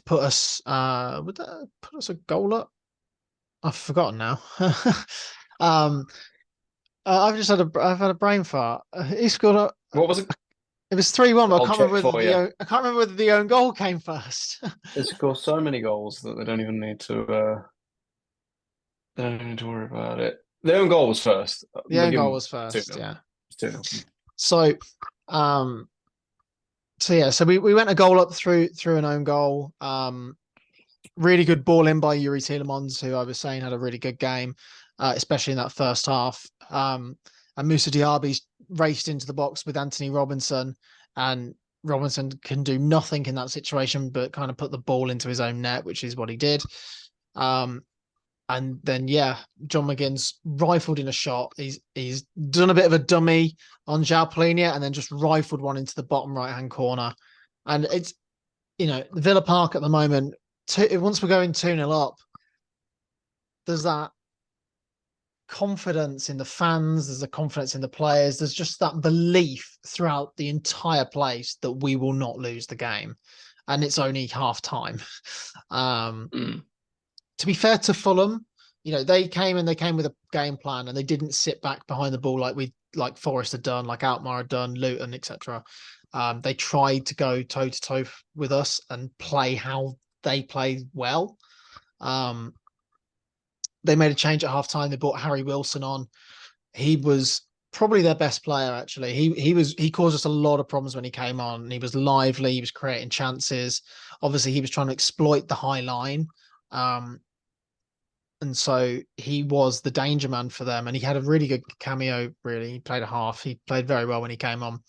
put us. Would that put us a goal up? I've forgotten now. I've had a brain fart. He scored What was it? It was 3-1, but I can't remember whether the own goal came first. They score so many goals that they don't even need to. They don't need to worry about it. The own goal was first. The own goal was first. Yeah. 2-0. So, so we went a goal up through an own goal. Really good ball in by Yuri Tielemans, who I was saying had a really good game, especially in that first half. And Moussa Diaby's raced into the box with Anthony Robinson, and Robinson can do nothing in that situation but kind of put the ball into his own net, which is what he did. And then, John McGinn's rifled in a shot. He's done a bit of a dummy on João Palhinha and then just rifled one into the bottom right-hand corner. And it's, Villa Park at the moment, once we're going 2-0 up, there's that confidence in the fans, there's a confidence in the players, there's just that belief throughout the entire place that we will not lose the game. And it's only half time. Mm. To be fair to Fulham, they came with a game plan and they didn't sit back behind the ball like Forest had done, like Alkmaar had done, Luton, etc. They tried to go toe to toe with us and play how they play well. They made a change at halftime. They brought Harry Wilson on. He was probably their best player, actually. He caused us a lot of problems when he came on. He was lively. He was creating chances. Obviously, he was trying to exploit the high line. And so he was the danger man for them. And he had a really good cameo, really. He played a half. He played very well when he came on.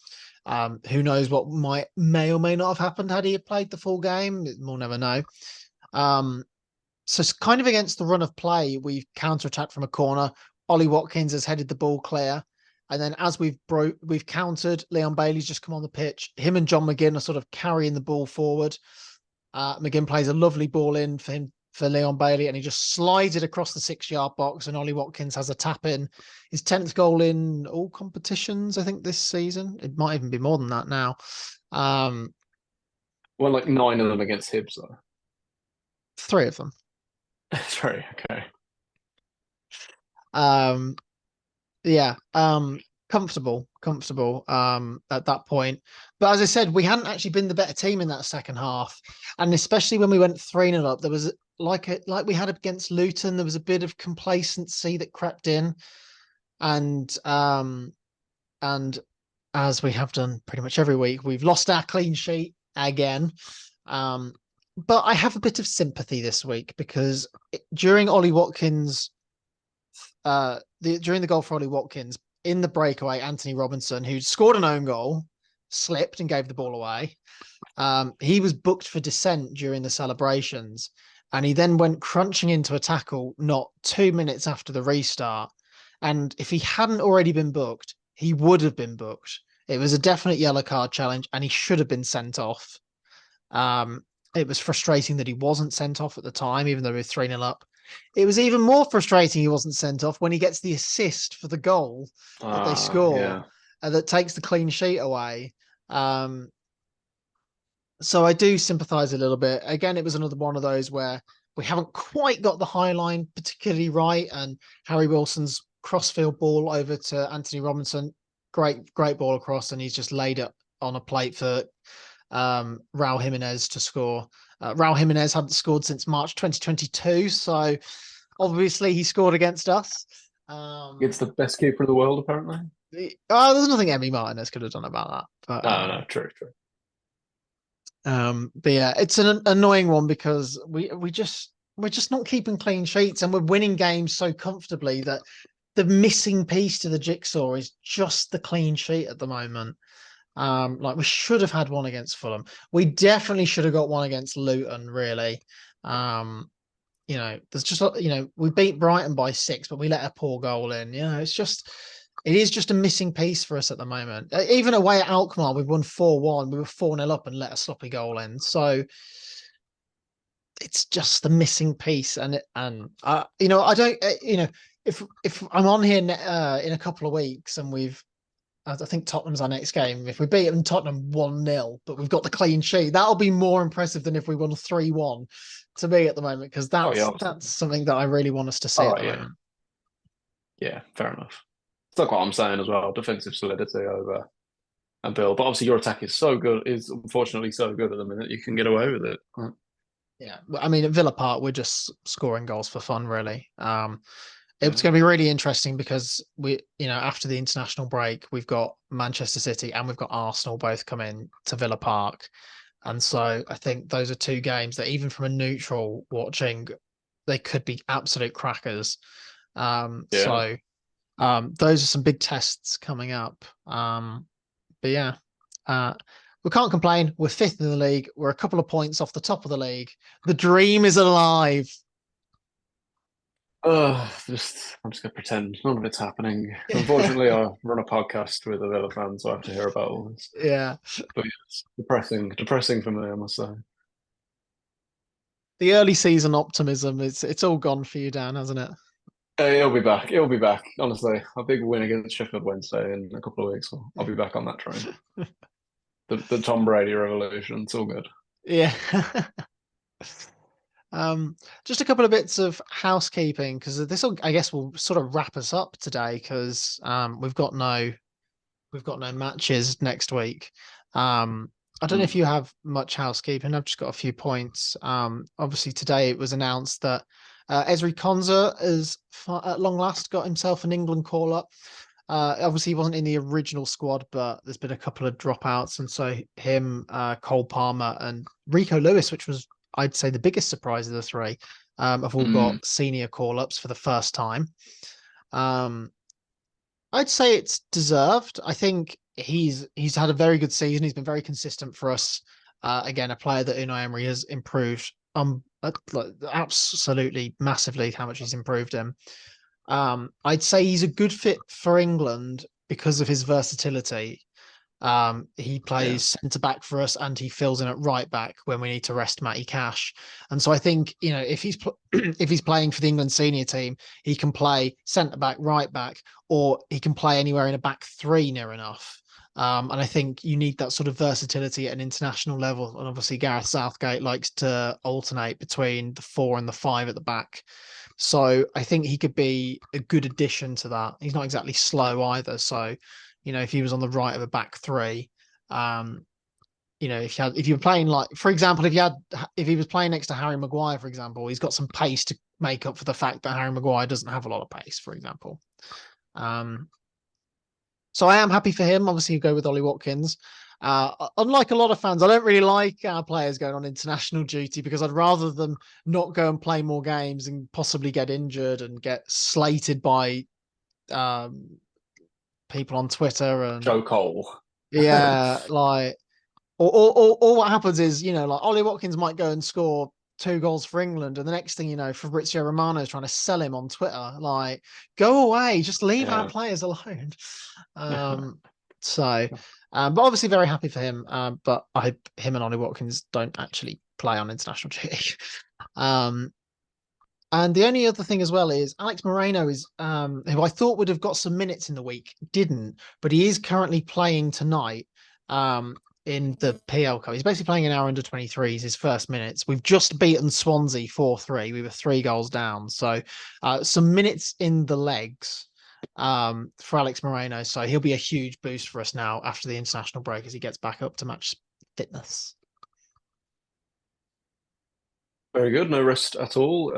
Who knows what may or may not have happened had he played the full game? We'll never know. So it's kind of against the run of play, we've counter-attacked from a corner. Ollie Watkins has headed the ball clear. And then as we've countered, Leon Bailey's just come on the pitch. Him and John McGinn are sort of carrying the ball forward. McGinn plays a lovely ball in for Leon Bailey, and he just slides it across the 6-yard box, and Ollie Watkins has a tap in. His 10th goal in all competitions, I think, this season. It might even be more than that now. Well, like 9 of them against Hibs, though. 3 of them. Sorry, okay. Yeah. Comfortable at that point. But as I said, we hadn't actually been the better team in that second half. And especially when we went 3-0 up, there was like we had against Luton, there was a bit of complacency that crept in. And as we have done pretty much every week, we've lost our clean sheet again. But I have a bit of sympathy this week because during Ollie Watkins, during the goal for Ollie Watkins, in the breakaway, Anthony Robinson, who scored an own goal, slipped and gave the ball away. He was booked for dissent during the celebrations, and he then went crunching into a tackle not 2 minutes after the restart. And if he hadn't already been booked, he would have been booked. It was a definite yellow card challenge, and he should have been sent off. It was frustrating that he wasn't sent off at the time, even though we were 3-0 up. It was even more frustrating he wasn't sent off when he gets the assist for the goal that they score and that takes the clean sheet away. So I do sympathise a little bit. Again, it was another one of those where we haven't quite got the high line particularly right, and Harry Wilson's crossfield ball over to Anthony Robinson, great ball across, and he's just laid it on a plate for Raul Jimenez to score. Raul Jimenez hadn't scored since March 2022, so obviously he scored against us. Against the best keeper in the world, apparently. There's nothing Emi Martinez could have done about that. But, no, true. But yeah, it's an annoying one because we're just not keeping clean sheets, and we're winning games so comfortably that the missing piece to the jigsaw is just the clean sheet at the moment. Like we should have had one against Fulham. We definitely should have got one against Luton, really. There's just, we beat Brighton by 6, but we let a poor goal in. It is just a missing piece for us at the moment. Even away at Alkmaar, we've won 4-1. We were 4-0 up and let a sloppy goal in. So it's just the missing piece. I don't, if I'm on here in a couple of weeks and I think Tottenham's our next game. If we beat them, Tottenham 1-0, but we've got the clean sheet, that'll be more impressive than if we won 3-1 to me at the moment, because that's something that I really want us to see at the moment. Yeah, fair enough. It's like what I'm saying as well, defensive solidity over and build. But obviously your attack is unfortunately so good at the minute, you can get away with it. Right? Yeah, I mean, at Villa Park, we're just scoring goals for fun, really. It's going to be really interesting because after the international break, we've got Manchester City and we've got Arsenal both coming to Villa Park. And so I think those are 2 games that even from a neutral watching, they could be absolute crackers. So those are some big tests coming up. But yeah, we can't complain. We're 5th in the league. We're a couple of points off the top of the league. The dream is alive. I'm just gonna pretend none of it's happening. Unfortunately, I run a podcast with a Villa fan, so I have to hear about all this. Yeah, but it's depressing for me, I must say. The early season optimism it's all gone for you, Dan, hasn't it? He'll be back. He'll be back. Honestly, a big win against Sheffield Wednesday in a couple of weeks. I'll be back on that train. The Tom Brady revolution. It's all good. Yeah. Just a couple of bits of housekeeping because this will, I guess, will sort of wrap us up today because we've got no matches next week. I don't know if Mm. you have much housekeeping. I've just got a few points. Obviously today it was announced that Ezri Konsa has at long last got himself an England call up. Obviously he wasn't in the original squad, but there's been a couple of dropouts, and so him, Cole Palmer, and Rico Lewis, which was I'd say the biggest surprise of the three, have all got Mm. senior call ups for the first time. Um, I'd say it's deserved. I think he's had a very good season. He's been very consistent for us. Again, a player that Unai Emery has improved absolutely massively how much he's improved him. I'd say he's a good fit for England because of his versatility. He Yeah. plays centre back for us, and he fills in at right back when we need to rest Matty Cash. And so I think if he's if he's playing for the England senior team, he can play centre back, right back, or he can play anywhere in a back three near enough. And I think you need that sort of versatility at an international level. And obviously, Gareth Southgate likes to alternate between the 4 and the 5 at the back. So I think he could be a good addition to that. He's not exactly slow either. So, if he was on the right of a back three, um, if you were playing like, for example, if he was playing next to Harry Maguire, for example, he's got some pace to make up for the fact that Harry Maguire doesn't have a lot of pace, for example. Um, so I am happy for him. Obviously, you go with Ollie Watkins. Unlike a lot of fans, I don't really like our players going on international duty because I'd rather them not go and play more games and possibly get injured and get slated by um, people on Twitter and Joe Cole. yeah, like or what happens is like Ollie Watkins might go and score 2 goals for England, and the next thing you know, Fabrizio Romano is trying to sell him on Twitter. Like, go away, just leave our Yeah. players alone. So, but obviously very happy for him. But I hope him and Ollie Watkins don't actually play on international duty. um, and the only other thing as well is Alex Moreno is who I thought would have got some minutes in the week, didn't, but he is currently playing tonight in the PL Cup. He's basically playing in our under 23s, his first minutes. We've just beaten Swansea 4-3. We were 3 goals down. So some minutes in the legs for Alex Moreno. So he'll be a huge boost for us now after the international break as he gets back up to match fitness. Very good. No rest at all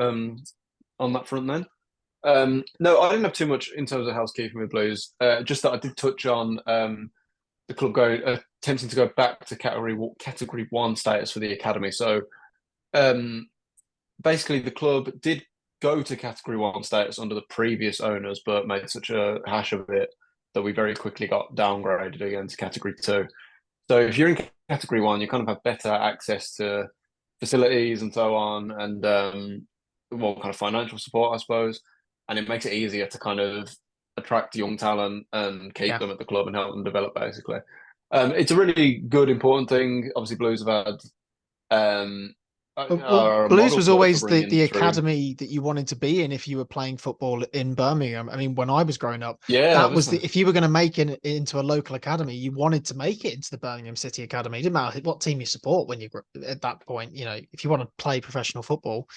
on that front then. No, I didn't have too much in terms of housekeeping with Blues. Just that I did touch on the club going attempting to go back to category one status for the academy. So um, basically, the club did go to category one status under the previous owners, but made such a hash of it that we very quickly got downgraded again to category two. So if you're in category one, you kind of have better access to facilities and so on, and more kind of financial support, I suppose. And it makes it easier to kind of attract young talent and keep Yeah. them at the club and help them develop, basically. It's a really good, important thing. Obviously, Blues have had Well, are a Blues model was club for always bringing the through. academy that you wanted to be in if you were playing football in Birmingham. I mean, when I was growing up, Yeah, that was obviously. if you were going to make it into a local academy, you wanted to make it into the Birmingham City Academy. It didn't matter what team you support when you were at that point, if you want to play professional football.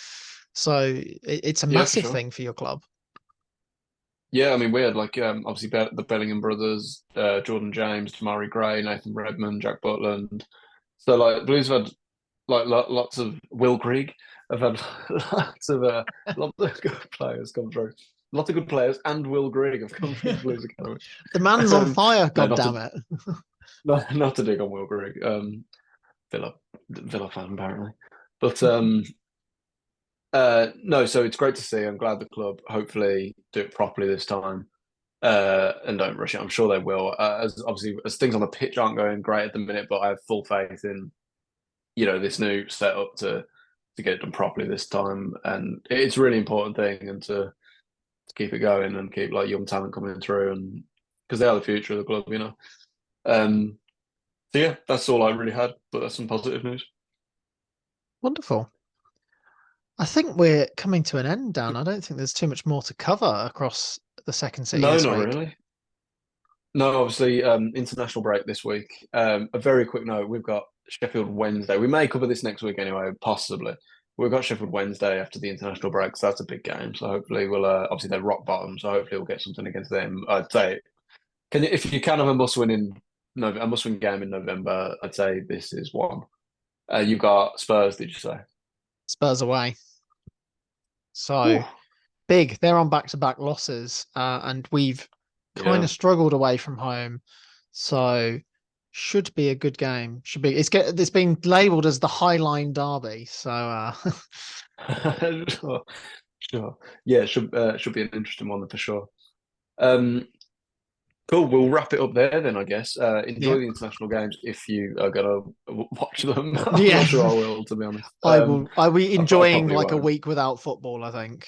So it's a Yeah, for massive sure. thing for your club. Yeah, I mean, we had like obviously the Bellingham brothers, Jordan James, Tamari Gray, Nathan Redmond, Jack Butland. So like Blues have had like lots of Will Grigg have had lots of good players come through. Lots of good players and Will Grigg have come through the Blues Academy. The man's on fire, No, god damn it. not to dig on Will Grigg. Villa Villa fan apparently, but no. So it's great to see. I'm glad the club hopefully do it properly this time. And don't rush it. I'm sure they will. As obviously as things on the pitch aren't going great at the minute, but I have full faith in this new setup to get it done properly this time. And it's a really important thing, and to keep it going and keep like young talent coming through, and because they are the future of the club. Um, so yeah, that's all I really had. But that's some positive news. Wonderful. I think we're coming to an end, Dan. I don't think there's too much more to cover across the second city No, this not week. really. No, obviously, international break this week. A very quick note: we've got Sheffield Wednesday. We may cover this next week anyway, possibly. We've got Sheffield Wednesday after the international break, so that's a big game. So hopefully we'll obviously they're rock bottom, so hopefully we'll get something against them. I'd say can you, if you can have a must win in no a must win game in November, I'd say this is one. You've got Spurs, did you say? Spurs away. So Whew. big. They're on back-to-back losses, and we've kind Yeah. of struggled away from home. So should be a good game. Should be. It's been labelled as the Highline Derby. So Sure. Sure. Yeah, should be an interesting one for sure. Um, cool. We'll wrap it up there then, I guess. Enjoy yeah, the international games if you are gonna watch them. I'm yeah. not sure I will, to be honest. I will. I'll be I enjoying probably like a won't. week without football, I think.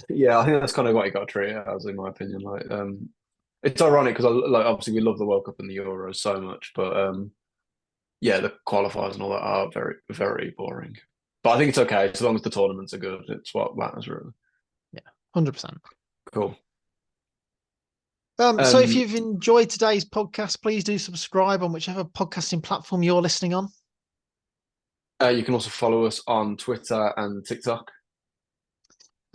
Yeah, I think that's kind of what you got to treat it as, in my opinion. Like, it's ironic because like obviously we love the World Cup and the Euros so much, but yeah, the qualifiers and all that are very, very boring. But I think it's okay as long as the tournaments are good. It's what matters really. Yeah, 100%. Cool. So if Um, you've enjoyed today's podcast, please do subscribe on whichever podcasting platform you're listening on. you can also follow us on Twitter and TikTok.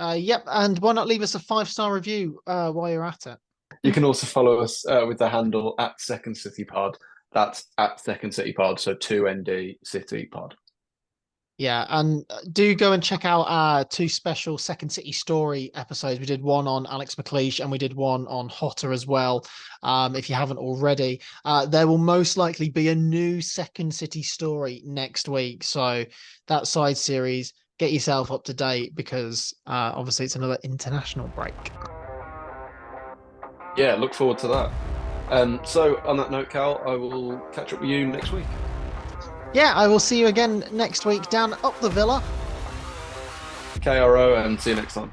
Yep, and why not leave us a 5-star review while you're at it? You can also follow us with the handle at Second City Pod. That's at Second City Pod, so 2ND City Pod. Yeah, and do go and check out our 2 special Second City Story episodes. We did one on Alex McLeish and we did one on Hotter as well. If you haven't already, there will most likely be a new Second City Story next week. So that side series, get yourself up to date because obviously it's another international break. Yeah, look forward to that. So on that note, Cal, I will catch up with you next week. Yeah, I will see you again next week down up the Villa. KRO, and see you next time.